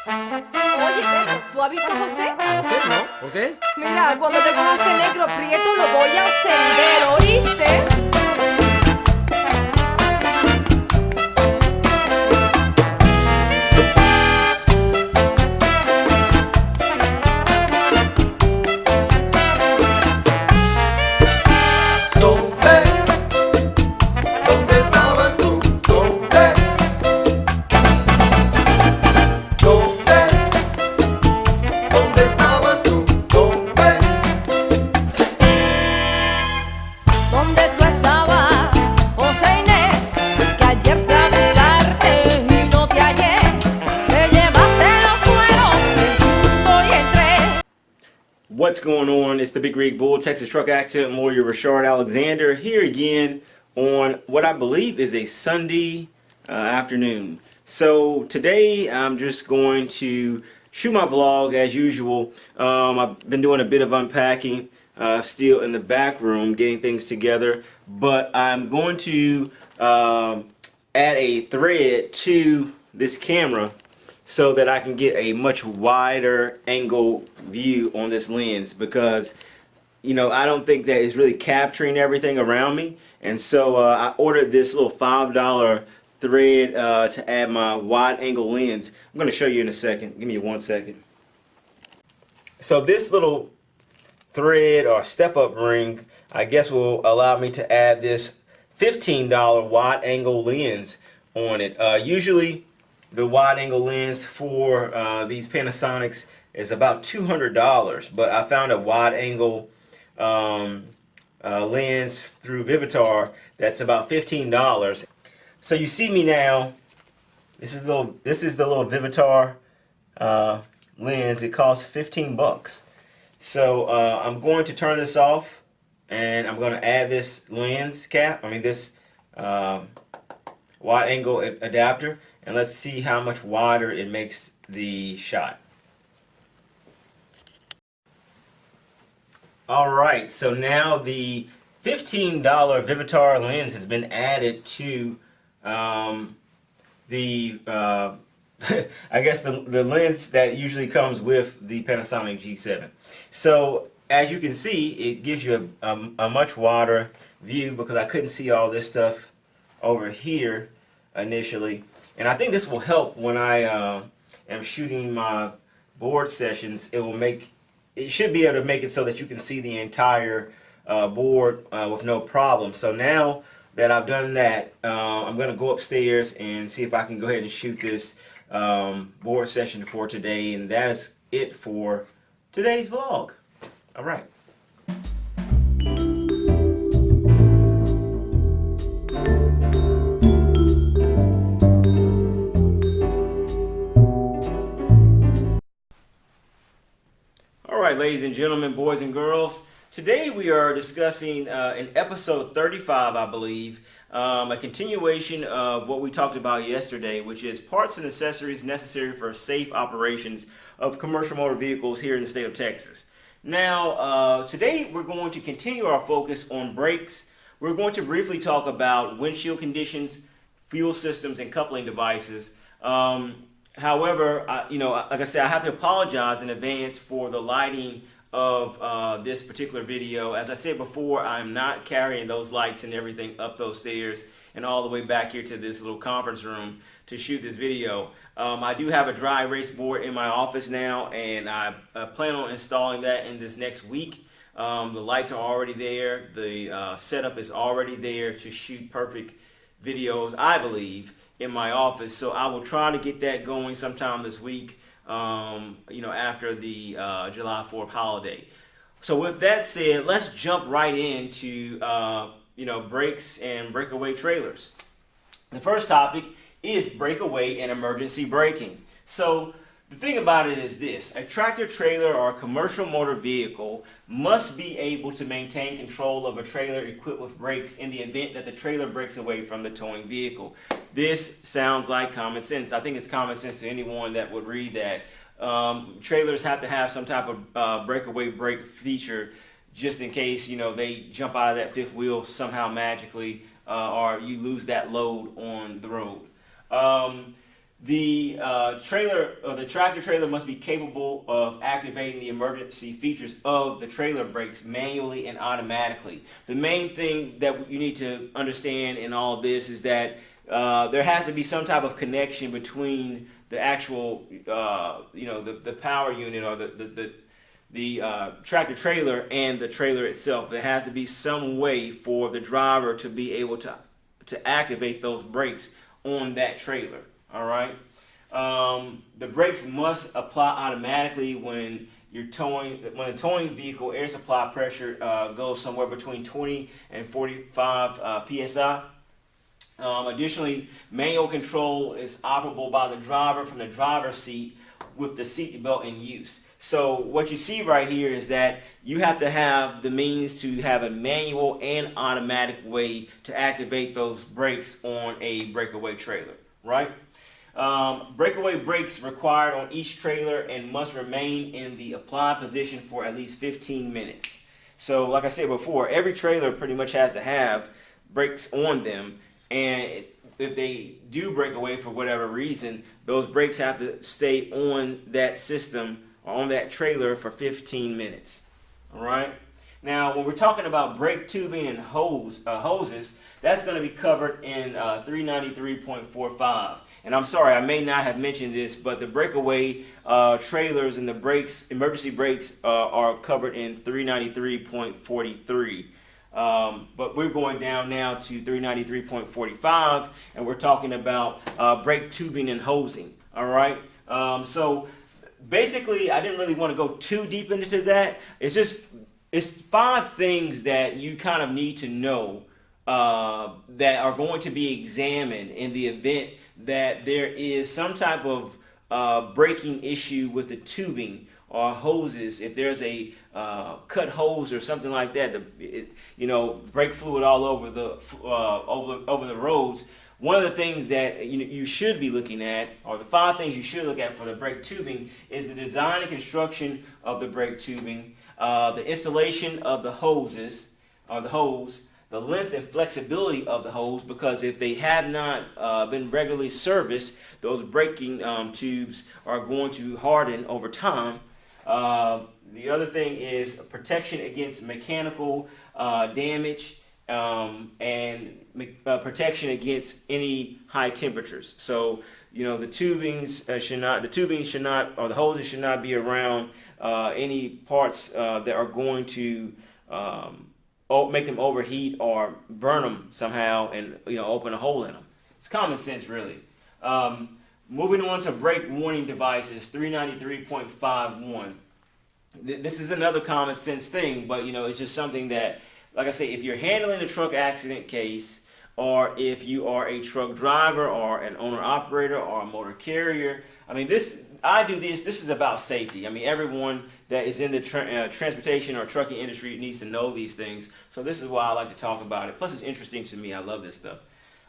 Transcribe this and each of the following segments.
Oye, Pedro, ¿tú has visto a José? ¿A José no? ¿Por qué? Mira, cuando te con ese negro prieto lo voy a encender, ¿oíste? ¿Dónde? ¿Dónde estabas tú? ¿Dónde? ¿Dónde? ¿Dónde estabas tú? ¿Dónde? ¿Dónde tú estabas, José Inés? Que ayer fui a buscarte y no te hallé. Te llevaste los cueros, el punto y entré. What's going on? It's the Big Rig Bull, Texas Truck Accident Lawyer Reshard Alexander here again on what I believe is a Sunday afternoon. So today I'm just going to shoot my vlog as usual. I've been doing a bit of unpacking still in the back room, getting things together, but I'm going to add a thread to this camera so that I can get a much wider angle view on this lens, because I don't think that it's really capturing everything around me. And so I ordered this little $5 thread to add my wide angle lens. I'm going to show you in a second. Give me 1 second. So this little thread or step up ring, I guess, will allow me to add this $15 wide angle lens on it. Usually the wide angle lens for these Panasonics is about $200, but I found a wide angle lens through Vivitar that's about $15. So you see me now. This is the little Vivitar lens. It costs 15 bucks. So I'm going to turn this off, and I'm going to add this lens cap. This wide angle adapter, and let's see how much wider it makes the shot. Alright, so now the $15 Vivitar lens has been added to the I guess the lens that usually comes with the Panasonic G7. So as you can see, it gives you a much wider view, because I couldn't see all this stuff over here initially, and I think this will help when I am shooting my board sessions. It should be able to make it so that you can see the entire board with no problem. So now that I've done that, I'm going to go upstairs and see if I can go ahead and shoot this board session for today, and that is it for today's vlog. All right. Alright, ladies and gentlemen, boys and girls, today we are discussing in episode 35, I believe, a continuation of what we talked about yesterday, which is parts and accessories necessary for safe operations of commercial motor vehicles here in the state of Texas. Now, today we're going to continue our focus on brakes. We're going to briefly talk about windshield conditions, fuel systems, and coupling devices. However, like I said, I have to apologize in advance for the lighting of this particular video. As I said before, I'm not carrying those lights and everything up those stairs and all the way back here to this little conference room to shoot this video. I do have a dry erase board in my office now, and I plan on installing that in this next week. The lights are already there. The setup is already there to shoot perfect videos, I believe, in my office. So I will try to get that going sometime this week, after the July 4th holiday. So with that said, let's jump right into brakes and breakaway trailers. The first topic is breakaway and emergency braking. So the thing about it is this: a tractor trailer or a commercial motor vehicle must be able to maintain control of a trailer equipped with brakes in the event that the trailer breaks away from the towing vehicle. This sounds like common sense. I think it's common sense to anyone that would read that. Trailers have to have some type of breakaway brake feature, just in case they jump out of that fifth wheel somehow magically, or you lose that load on the road. The trailer or the tractor trailer must be capable of activating the emergency features of the trailer brakes manually and automatically. The main thing that you need to understand in all this is that there has to be some type of connection between the actual, the power unit or the tractor trailer and the trailer itself. There has to be some way for the driver to be able to activate those brakes on that trailer. All right. The brakes must apply automatically when you're towing. When the towing vehicle air supply pressure goes somewhere between 20 and 45 psi. Additionally, manual control is operable by the driver from the driver's seat with the seat belt in use. So what you see right here is that you have to have the means to have a manual and automatic way to activate those brakes on a breakaway trailer, right? Breakaway brakes required on each trailer and must remain in the applied position for at least 15 minutes. So like I said before, every trailer pretty much has to have brakes on them. And if they do break away for whatever reason, those brakes have to stay on that system or on that trailer for 15 minutes. All right. Now, when we're talking about brake tubing and hoses, that's going to be covered in 393.45. And I'm sorry, I may not have mentioned this, but the breakaway trailers and the brakes, emergency brakes, are covered in 393.43. But we're going down now to 393.45, and we're talking about brake tubing and hosing. All right. So basically, I didn't really want to go too deep into that. It's 5 things that you kind of need to know that are going to be examined in the event that there is some type of braking issue with the tubing or hoses. If there's a cut hose or something like that, brake fluid all over the roads. One of the things that you should be looking at, or the 5 things you should look at for the brake tubing, is the design and construction of the brake tubing, the installation of the hoses or the hose, the length and flexibility of the hose, because if they have not been regularly serviced, those braking tubes are going to harden over time. The other thing is protection against mechanical damage and protection against any high temperatures. So the tubings should not, or the hoses should not be around any parts that are going to make them overheat or burn them somehow, and open a hole in them. It's common sense, really. Moving on to brake warning devices, 393.51. This is another common sense thing, but it's just something that, like I say, if you're handling a truck accident case, or if you are a truck driver or an owner operator or a motor carrier, this is about safety. Everyone that is in the transportation or trucking industry needs to know these things. So this is why I like to talk about it. Plus, it's interesting to me. I love this stuff.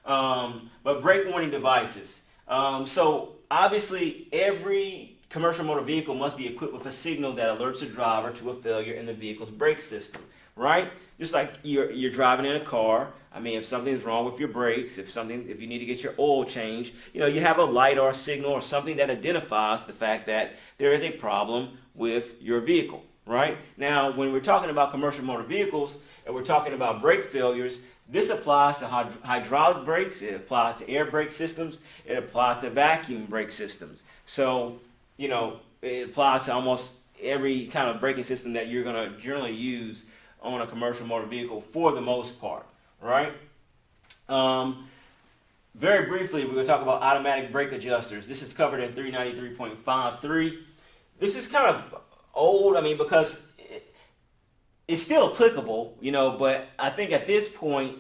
But brake warning devices. So obviously, every commercial motor vehicle must be equipped with a signal that alerts the driver to a failure in the vehicle's brake system, right? Just like you're driving in a car. If something's wrong with your brakes, if you need to get your oil changed, you have a light or a signal or something that identifies the fact that there is a problem with your vehicle, right? Now, when we're talking about commercial motor vehicles and we're talking about brake failures, this applies to hydraulic brakes, it applies to air brake systems, it applies to vacuum brake systems. So, it applies to almost every kind of braking system that you're going to generally use on a commercial motor vehicle for the most part, right? Very briefly, we're going to talk about automatic brake adjusters. This is covered in 393.53. This is kind of old, because it's still applicable, but I think at this point,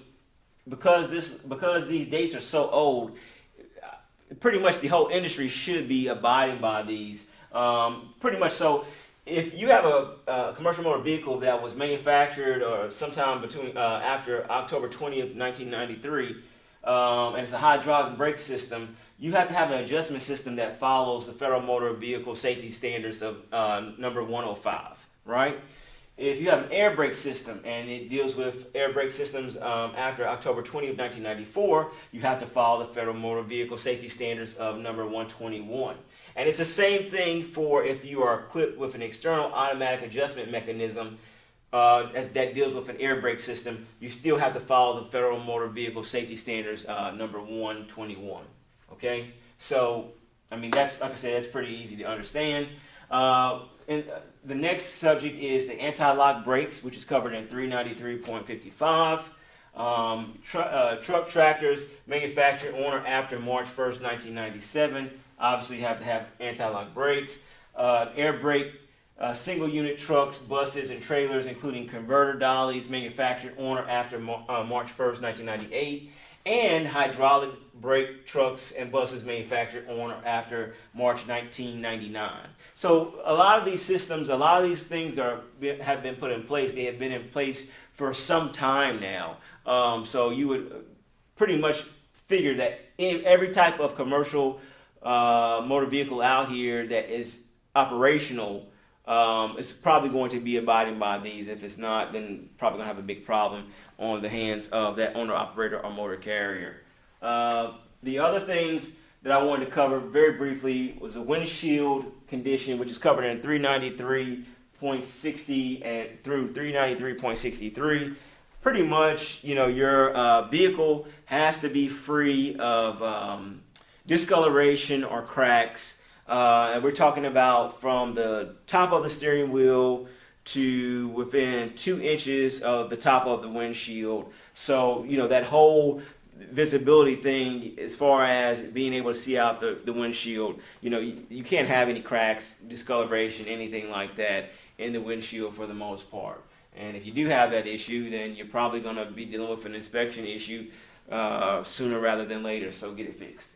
because these dates are so old, pretty much the whole industry should be abiding by these. Pretty much so. If you have a commercial motor vehicle that was manufactured or sometime between after October 20th, 1993, and it's a hydraulic brake system, you have to have an adjustment system that follows the Federal Motor Vehicle Safety Standards of number 105, right? if you have an air brake system and it deals with air brake systems after October 20th, 1994, you have to follow the Federal Motor Vehicle Safety Standards of number 121. And it's the same thing for if you are equipped with an external automatic adjustment mechanism that deals with an air brake system. You still have to follow the Federal Motor Vehicle Safety Standards number 121. Okay, so I mean that's, like I said, that's pretty easy to understand. And the next subject is the anti-lock brakes, which is covered in 393.55. Truck tractors manufactured on or after March 1st, 1997. Obviously, you have to have anti-lock brakes. Air brake single unit trucks, buses, and trailers, including converter dollies, manufactured on or after March 1st, 1998. And hydraulic brake trucks and buses manufactured on or after March 1999. So a lot of these systems, a lot of these things have been put in place. They have been in place for some time now. So you would pretty much figure that every type of commercial motor vehicle out here that is operational is probably going to be abiding by these. If it's not, then probably going to have a big problem on the hands of that owner, operator, or motor carrier. The other things that I wanted to cover very briefly was the windshield condition, which is covered in 393.60 and through 393.63. Pretty much, your vehicle has to be free of discoloration or cracks. And we're talking about from the top of the steering wheel to within 2 inches of the top of the windshield. So, that whole visibility thing as far as being able to see out the windshield, you can't have any cracks, discoloration, anything like that in the windshield for the most part. And if you do have that issue, then you're probably going to be dealing with an inspection issue sooner rather than later, so get it fixed.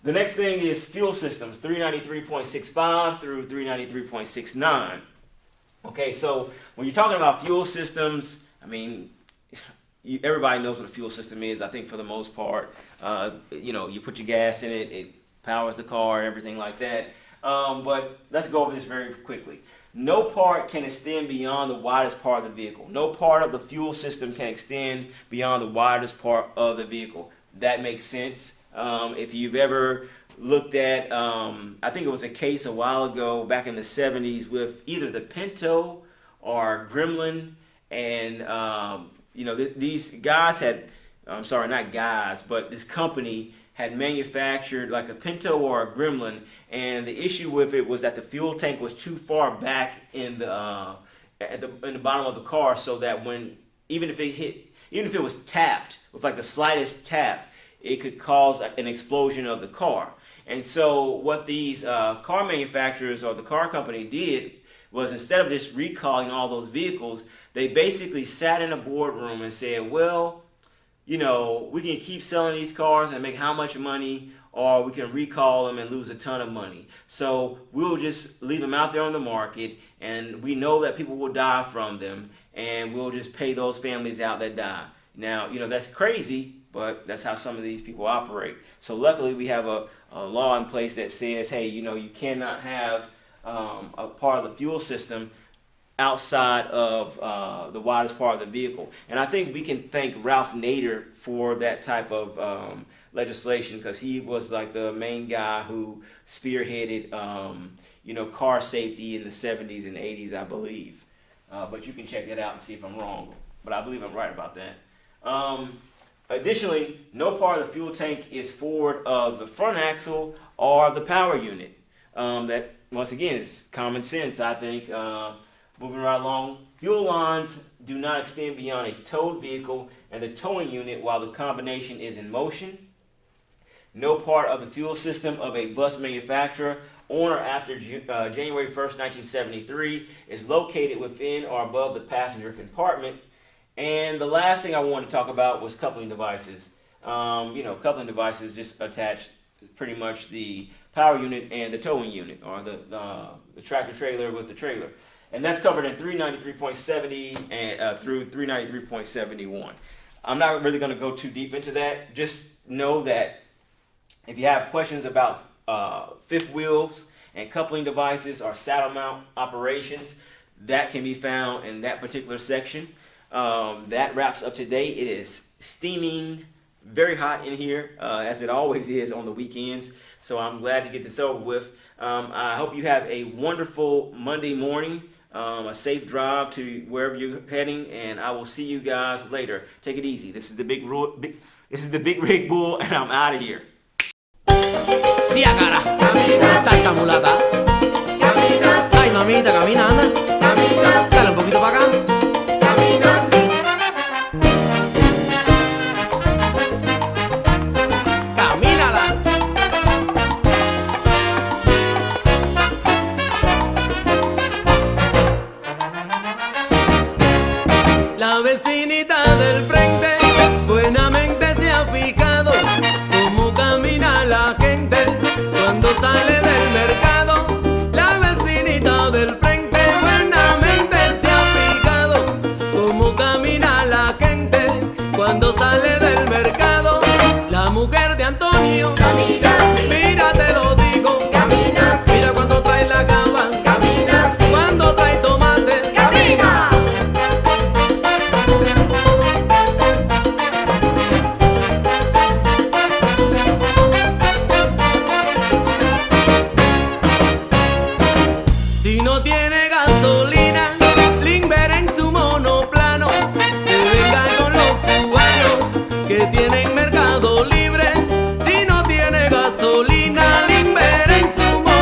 The next thing is fuel systems, 393.65 through 393.69. Okay, so when you're talking about fuel systems, I mean, everybody knows what a fuel system is, I think, for the most part. You put your gas in it, it powers the car, everything like that. But let's go over this very quickly. No part can extend beyond the widest part of the vehicle. No part of the fuel system can extend beyond the widest part of the vehicle. That makes sense. If you've ever looked at, I think it was a case a while ago back in the 70s with either the Pinto or Gremlin, and these guys had, I'm sorry, not guys, but this company had manufactured like a Pinto or a Gremlin, and the issue with it was that the fuel tank was too far back in the bottom of the car, so that even if it was tapped with like the slightest tap, it could cause an explosion of the car. And so what these car manufacturers or the car company did was, instead of just recalling all those vehicles, they basically sat in a boardroom and said, well, we can keep selling these cars and make how much money, or we can recall them and lose a ton of money. So we'll just leave them out there on the market, and we know that people will die from them, and we'll just pay those families out that die. Now, that's crazy, but that's how some of these people operate. So luckily we have a law in place that says, hey, you cannot have a part of the fuel system outside of the widest part of the vehicle. And I think we can thank Ralph Nader for that type of legislation, because he was like the main guy who spearheaded car safety in the 70s and 80s, I believe. But you can check that out and see if I'm wrong, but I believe I'm right about that. Additionally, no part of the fuel tank is forward of the front axle or the power unit. That, once again, is common sense, I think. Moving right along, fuel lines do not extend beyond a towed vehicle and the towing unit while the combination is in motion. No part of the fuel system of a bus manufacturer on or after January 1st, 1973 is located within or above the passenger compartment. And the last thing I wanted to talk about was coupling devices. Coupling devices just attach pretty much the power unit and the towing unit, or the tractor trailer with the trailer. And that's covered in 393.70 and through 393.71. I'm not really going to go too deep into that. Just know that if you have questions about fifth wheels and coupling devices or saddle mount operations, that can be found in that particular section. That wraps up today. It is steaming, very hot in here, as it always is on the weekends. So I'm glad to get this over with. I hope you have a wonderful Monday morning, a safe drive to wherever you're heading, and I will see you guys later. Take it easy. This is the Big Rig Bull, and I'm out of here. Siagara, está esa mulata. Ay, mamita, camina, anda. Dale un poquito para acá. Camínala. La vecinita del frente buenamente se ha fijado cómo camina la gente cuando sale